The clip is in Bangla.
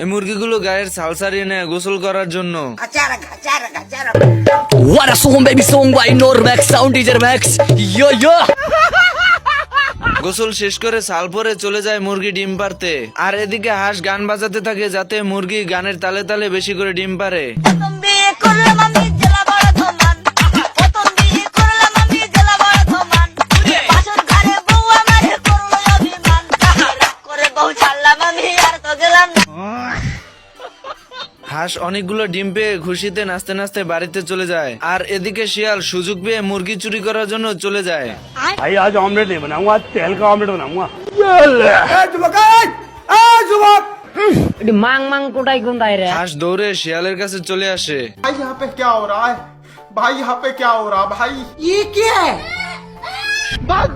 এই মুরগিগুলো গায়ের ছাল ছাড়িয়ে নেয় গোসল করার জন্য। What a song, baby song by Normax Sound DJ Max. Yo yo. গোসল শেষ করে ছাল পরে চলে যায় মুরগি ডিম পারতে। আর এদিকে হাঁস গান বাজাতে থাকে যাতে মুরগি গানের তালে তালে বেশি করে ডিম পারে। হাঁস অনেকগুলো ডিম পেয়ে খুশিতে নাচতে নাচতে বাড়িতে চলে যায়। আর এদিকে শিয়াল সুযোগ পেয়ে মুরগি চুরি করার জন্য চলে যায়। भाई आज ऑमलेट नहीं बनाऊंगा, आज तेल का ऑमलेट बनाऊंगा। मांग मांग कोटाई गुंदाई रे। হাঁস দৌড়ে শিয়ালের কাছে চলে আসে। भाई यहाँ पे क्या हो रहा है? भाई यहाँ पे क्या हो रहा भाई? ये क्या है? बस